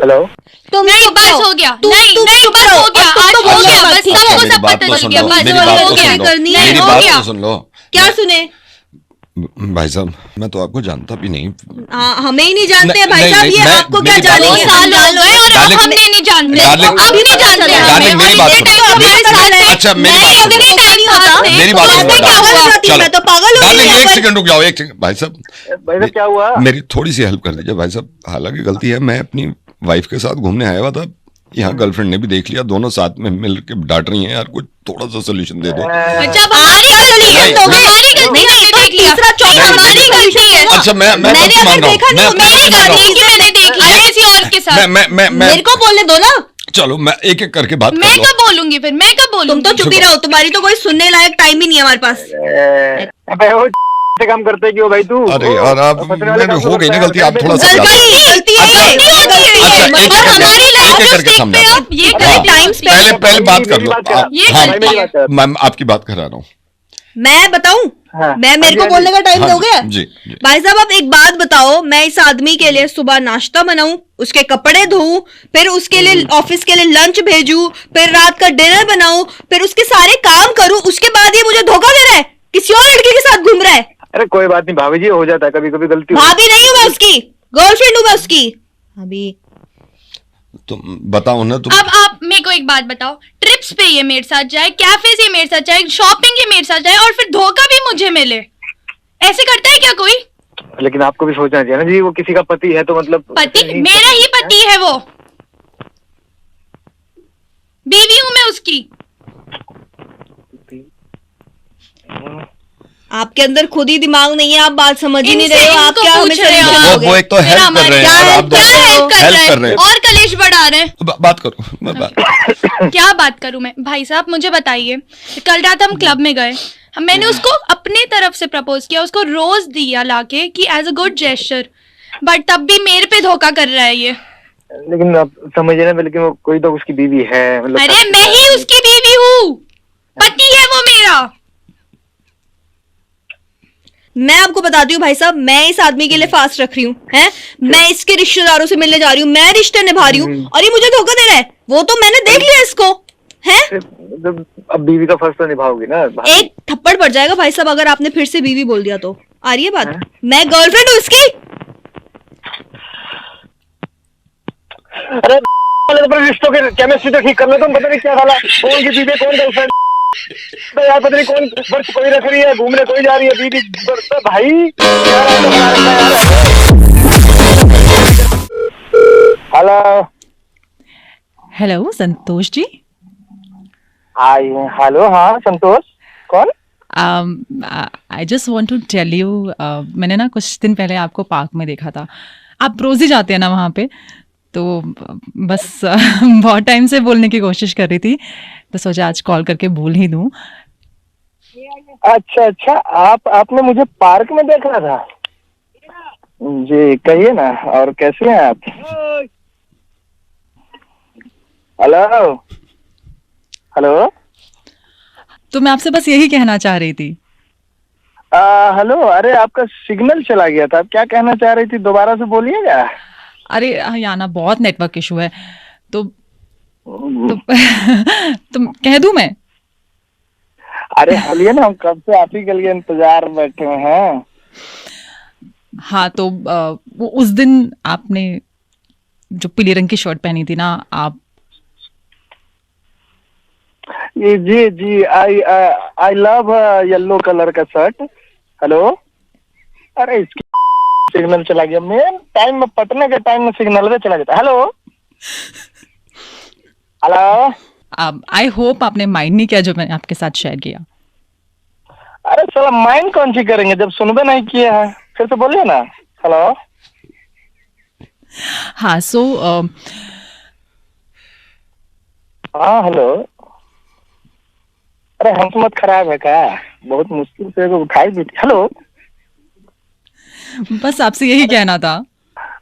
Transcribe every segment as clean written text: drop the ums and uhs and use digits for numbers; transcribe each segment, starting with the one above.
Hello, तुम नहीं, बस हो गया। नहीं, बस हो गया, आज हो गया, बस सबको सब पता चल गया, बस हो गया। करनी है, नहीं, हो हो गया। गया। सुन लो क्या सुने? भाई साहब, मैं तो आपको जानता भी नहीं। हमें ही नहीं जानते हैं भाई नहीं, साहब, नहीं, ये मैं- आपको मेरी क्या बात जानेंगे? सुनो। साल हो गए और अब डार्लिंग- हमने नहीं जानते, डार्लिंग- अब नहीं जानते हमें, डार्लिंग, मेरी और बात इतने सुनो। टाइम हमारे साथ है। अच्छा, मेरी बात सुनो। इतने टाइम साथ है, मेरी बात तो सुनो। उसमें क्या हुआ? चलो। मैं तो पागल हो गई डार्लिंग, यहाँ एक पर। सेकंड रुक जाओ, एक सेकंड। भाई साहब, भाई साहब क्या हुआ? मेरी थोड़ी सी हेल्प कर दीजिए भाई साहब। हालांकि गलती है, मैं अपनी वाइफ के साथ घूमने आया हुआ था, यहाँ गर्लफ्रेंड ने भी देख लिया, दोनों साथ में मिल के डांट रही हैं। यार कुछ थोड़ा सा सोल्यूशन दे दो। अच्छा, अब हमारी गलती है, नहीं, हमारी नहीं, गलती है, हमने देख लिया। तीसरा चौथा नहीं, हमारी नहीं, गलती है। अच्छा, मैं मैंने गलती अगर मान रहा देखा हूँ। नहीं, मैं तो अपनी मेरी गलती मान रहा गलती हूँ। है कि मैंने देख लिया किसी और के साथ। मैं मेरे को बोलने दो ना। चलो, मैं एक एक करके बात मैं कर कब बोलूंगी फिर, मैं कब तुम बोलूंगी? तो चुप ही रहो, तुम्हारी तो कोई सुनने लायक टाइम ही नहीं है हमारे पास। अबे वो से काम करते क्यों भाई तू? अरे यार, आप फंसने वाले मैंने काम हो गई ना करता है, गलती, आप थोड़ा सा गलती है अच्छा, ये, नहीं होती है अच्छा, ये। एक और एक हमारी करके- लाइफ एक एक जो करके स्टेक समझा। पे आप ये हाँ, गलत टाइम पे पहले बात कर लो। ये हाँ, गलती है। मैं आपकी बात करा रहा हूँ। मैं बताऊं? हाँ। मेरे को हाँ जी, बोलने का टाइम हाँ दोगे? जी, जी। भाई साहब, आप एक बात बताओ, मैं इस आदमी के लिए सुबह नाश्ता बनाऊं, उसके कपड़े धोऊं, फिर उसके लिए ऑफिस के लिए लंच भेजूं, फिर रात का डिनर बनाऊं, फिर उसके सारे काम करूं, उसके बाद ये मुझे धोखा दे रहा है, किसी और लड़के के साथ घूम रहा है। अरे कोई बात नहीं भाभी जी, हो जाता है कभी कभी गलती हो भाभी नहीं हूं मैं उसकी, गर्लफ्रेंड हूं मैं उसकी। भाभी तुम बताओ ना तुम। अब आप मेरे को एक बात बताओ, ट्रिप्स पे ये मेरे साथ जाए, कैफे से मेरे साथ जाए, शॉपिंग ये मेरे साथ जाए और फिर धोखा भी मुझे मिले, ऐसे करता है क्या कोई? लेकिन आपको भी सोचना चाहिए ना जी, वो किसी का पति है तो मतलब पति मेरा ही पति है, वो बीवी हूं मैं उसकी। आपके अंदर खुद ही दिमाग नहीं है, आप बात समझ ही नहीं इनसे रहे हो, आप इनको क्या हमें पूछ रहे हो? सजेशन दोगे? वो एक तो फिर हेल्प कर हमारी रहे हैं क्या और आप हेल्प कर रहे हैं। और कलेश बढ़ा रहे हैं। बात करो, मैं बात क्या बात करूं मैं? भाई साहब मुझे बताइए, कल रात हम क्लब में गए, मैंने उसको अपने तरफ से प्रपोज किया, उसको रोज दिया लाके कि as a good gesture, but तब भी मेरे पे धोखा कर रहा है ये। लेकिन आप समझिए ना, लेकिन वो कोई तो उसकी बीवी है मतलब। अरे मैं ही उसकी बीवी हूँ, पति है वो मेरा। मैं आपको बताती हूँ भाई साहब, मैं इस आदमी के लिए फास्ट रख रही हूँ, हैं? मैं इसके रिश्तेदारों से मिलने जा रही हूँ, मैं रिश्ते निभा रही हूँ, और ये मुझे धोखा दे रहा है। वो तो मैंने देख लिया इसको, हैं? अब बीवी का फर्ज तो निभाओगी ना भाभी। एक थप्पड़ पड़ जाएगा भाई साहब अगर आपने फिर से बीवी बोल दिया तो। आ रही है बात? मैं गर्लफ्रेंड हूँ इसकी। अरे अपने रिश्तों के केमिस्ट्री तो ठीक कर लो तुम, पता नहीं क्या साला कौन की बीवी कौन गर्लफ्रेंड यार, पता नहीं कौन बर्फ कोई रख रही है, घूमने कोई जा रही है बीवी भाई यार। Hello hello Santosh ji. Hi hello, हाँ संतोष कौन? I just want to tell you, मैंने ना कुछ दिन पहले आपको पार्क में देखा था, आप रोज ही जाते हैं ना वहाँ पे, तो बस बहुत टाइम से बोलने की कोशिश कर रही थी, तो सोचा आज कॉल करके बोल ही दूं। अच्छा अच्छा, आपने मुझे पार्क में देखा था जी, कहिए ना, और कैसे हैं आप? हेलो हेलो, तो मैं आपसे बस यही कहना चाह रही थी। हेलो, अरे आपका सिग्नल चला गया था, आप क्या कहना चाह रही थी, दोबारा से बोलिएगा। अरे यहाँ ना बहुत नेटवर्क इशू है, तो तुम कह दूं मैं? अरे बोलिए ना, हम कब से आप ही के लिए इंतजार में बैठे हैं। हाँ, तो वो उस दिन आपने जो पीले रंग की शर्ट पहनी थी ना, आप जी जी, आई लव येलो कलर का शर्ट। हेलो, अरे इसकी सिग्नल चला गया, मेन टाइम में पटने के टाइम में सिग्नल में चला गया। हेलो हेलो, आई होप आपने माइंड नहीं किया जो मैंने आपके साथ शेयर किया। अरे साला माइंड कौन सी करेंगे जब सुनबे नहीं किए हैं, फिर से बोलिए ना। हेलो, हाँ, सो हाँ हेलो, अरे हमत खराब है क्या, बहुत मुश्किल से उठाई भी थी। हेलो, बस आपसे यही कहना था।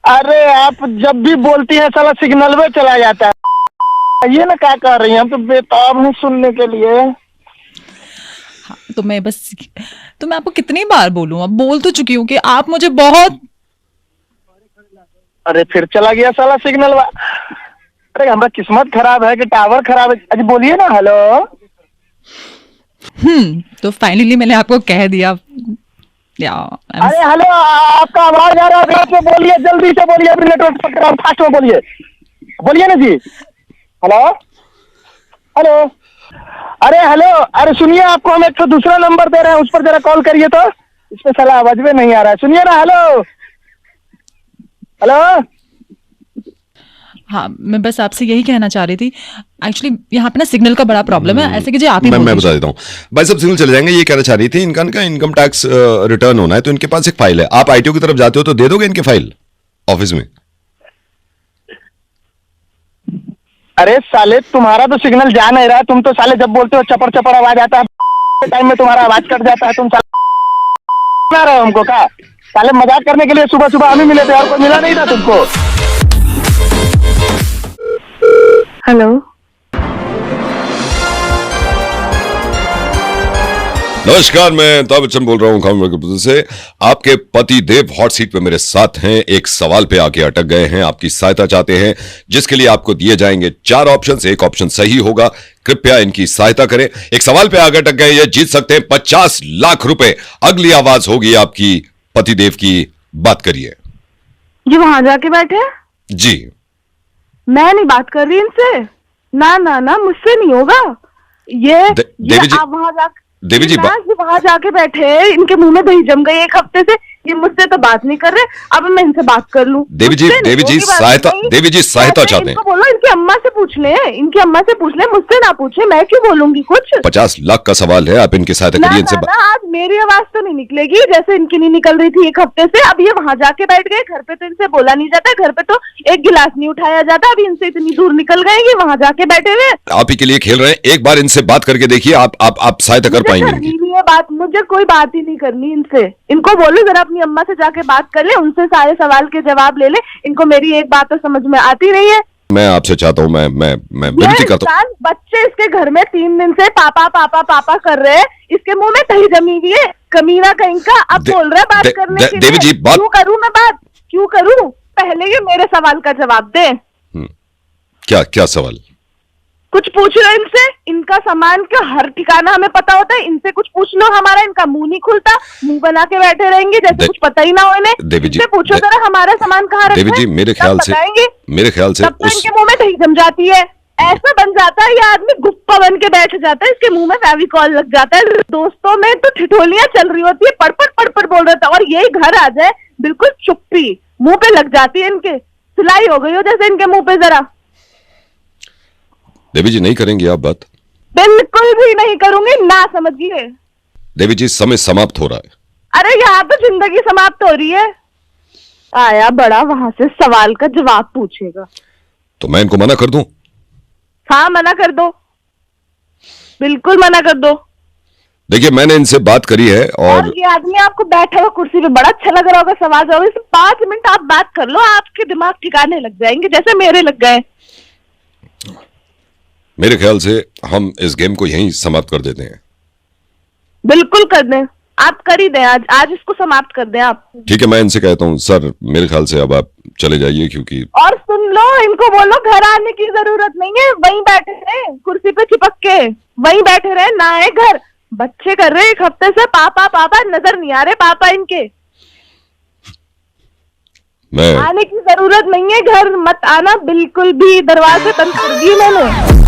अरे आप जब भी बोलती हैं साला सिग्नल में चला जाता है, ये ना क्या कर रही हैं, हम तो बेताब हैं सुनने के लिए। हाँ, तो मैं आपको कितनी बार बोलूं, अब बोल तो चुकी हूँ कि आप मुझे बहुत अरे फिर चला गया साला सिग्नल वा। अरे हमारा किस्मत खराब है कि टावर खराब है। अजी बोलिए ना। हेलो। तो फाइनली मैंने आपको कह दिया। अरे हेलो, आपका आवाज आ रहा है, से बोलिए, जल्दी से बोलिए, अभी नेटवर्क पकड़ा, फास्ट में बोलिए, बोलिए ना जी। Hello hello. अरे हेलो, अरे सुनिए, आपको हम एक तो दूसरा नंबर दे रहे हैं, उस पर जरा कॉल करिए तो। इस पे साला आवाज में नहीं आ रहा है, सुनिए ना। Hello hello. हाँ, मैं बस आपसे यही कहना चाह रही थी, एक्चुअली यहाँ पे ना सिग्नल का बड़ा प्रॉब्लम है। ऐसे कीजिए, आप ही मैं बता देता हूँ भाई, सब सिग्नल चले जाएंगे। ये कहना चाह रही थी, इनका इनकम टैक्स रिटर्न होना है, तो इनके पास एक फाइल है। आप आईटीओ की तरफ जाते हो तो दे दोगे इनके फाइल ऑफिस में? अरे साले, तुम्हारा तो सिग्नल जा नहीं रहा है। तुम तो साले जब बोलते हो चपड़ चपड़ आवाज आता है, टाइम में तुम्हारा आवाज कट जाता है। तुम साले रहे हो हमको का? साले मजाक करने के लिए सुबह सुबह हम ही मिले थे और कोई मिला नहीं था तुमको। हेलो। नमस्कार, मैं अमिताभ बच्चन बोल रहा हूँ खामर से। आपके पति देव हॉट सीट पे मेरे साथ हैं, एक सवाल पे आके अटक गए हैं, आपकी सहायता चाहते हैं, जिसके लिए आपको दिए जाएंगे 4 ऑप्शंस। एक ऑप्शन सही होगा, कृपया इनकी सहायता करें। एक सवाल पे आगे अटक गए, ये जीत सकते हैं 50 लाख रुपए। अगली आवाज होगी आपकी पति देव की, बात करिए। जी वहां जाके बैठे। जी मैं नहीं बात कर रही इनसे, ना ना ना, मुझसे नहीं होगा ये। देवी जी, आप वहां जाके, देवी जी, वहां जाके बैठे, इनके मुंह में दही जम गई एक हफ्ते से। ये मुझसे तो बात नहीं कर रहे, अब मैं इनसे बात कर लूं। देवी जी सहायता, देवी जी सहायता चाहते हैं। इनको बोलो, इनकी अम्मा से पूछ ले, इनकी अम्मा से पूछ ले, मुझसे ना पूछे। मैं क्यों बोलूंगी कुछ? 50 लाख का सवाल है, आप इनकी सहायता करिए। इनसे आज मेरी आवाज तो नहीं निकलेगी जैसे इनकी नहीं निकल रही थी एक हफ्ते से। अब ये वहां जाके बैठ गए, घर पे तो इनसे बोला नहीं जाता, घर पे तो एक गिलास नहीं उठाया जाता। अभी इनसे इतनी दूर निकल गए, ये वहां जाके बैठे हुए। आप ही के लिए खेल रहे हैं, एक बार इनसे बात करके देखिए, आप सहायता कर पाएंगे इनकी। ये बात मुझे कोई बात ही नहीं करनी इनसे। इनको बोलो जरा अपनी अम्मा से जाके बात कर ले, उनसे सारे सवाल के जवाब ले ले। इनको मेरी एक बात तो समझ में आती नहीं है। मैं आपसे चाहता हूँ, मैं विनती करता हूँ। बच्चे इसके घर में 3 दिन से पापा पापा पापा कर रहे हैं, इसके मुंह में दही जमी हुई है, कमीना कहीं का। अब बोल रहे बात करने के लिए। देवी जी, बात क्यों करूँ मैं बात, क्यों करूँ? पहले ये मेरे सवाल का जवाब दे। क्या सवाल? कुछ पूछ लो इनसे, इनका सामान का हर ठिकाना हमें पता होता है। इनसे कुछ पूछ लो, हमारा इनका मुंह नहीं खुलता, मुंह बना के बैठे रहेंगे जैसे कुछ पता ही ना हो इन्हें। देवी जी, पूछो जरा हमारा सामान कहाँ रखा है। देवी जी, मेरे ख्याल से तब तो इनके मुंह में दही जम जाती है। ऐसा बन जाता है ये आदमी गुप्पा बन के बैठ जाता है, इसके मुंह में फेविकॉल लग जाता है। दोस्तों में तो ठिठोलियां चल रही होती है, पड़ बोल रहा था, और यही घर आ जाए बिल्कुल चुप्पी मुंह पे लग जाती है। इनके सिलाई हो गई हो जैसे इनके मुंह पे। जरा देवी जी, नहीं करेंगी आप बात? बिल्कुल भी नहीं करूंगी, ना समझिए। देवी जी, समय समाप्त हो रहा है। अरे यहाँ तो जिंदगी समाप्त हो रही है। आया बड़ा वहां से सवाल का जवाब पूछेगा। तो मैं इनको मना कर दूं? हाँ मना कर दो, बिल्कुल मना कर दो। देखिए, मैंने इनसे बात करी है और ये आदमी आपको बैठा हुआ कुर्सी पे बड़ा अच्छा लग रहा होगा, सवाल जवाब। इस 5 मिनट आप बात कर लो, आपके दिमाग ठिकाने लग जाएंगे जैसे मेरे लग गए। मेरे ख्याल से हम इस गेम को यहीं समाप्त कर देते हैं। बिल्कुल कर दें, आप कर ही दें, आज इसको समाप्त कर दें आप। ठीक है, मैं इनसे कहता हूँ सर, मेरे ख्याल से अब आप चले जाइए, क्योंकि और सुन लो, इनको बोलो घर आने की जरूरत नहीं है, वहीं बैठे रहे कुर्सी पे चिपक के, वहीं बैठे रहे, ना आए घर। बच्चे कर रहे 1 हफ्ते से पापा पापा, नजर नहीं आ रहे पापा इनके। आने की जरूरत नहीं है, घर मत आना बिल्कुल भी, दरवाजे बंद कर दिए मैंने।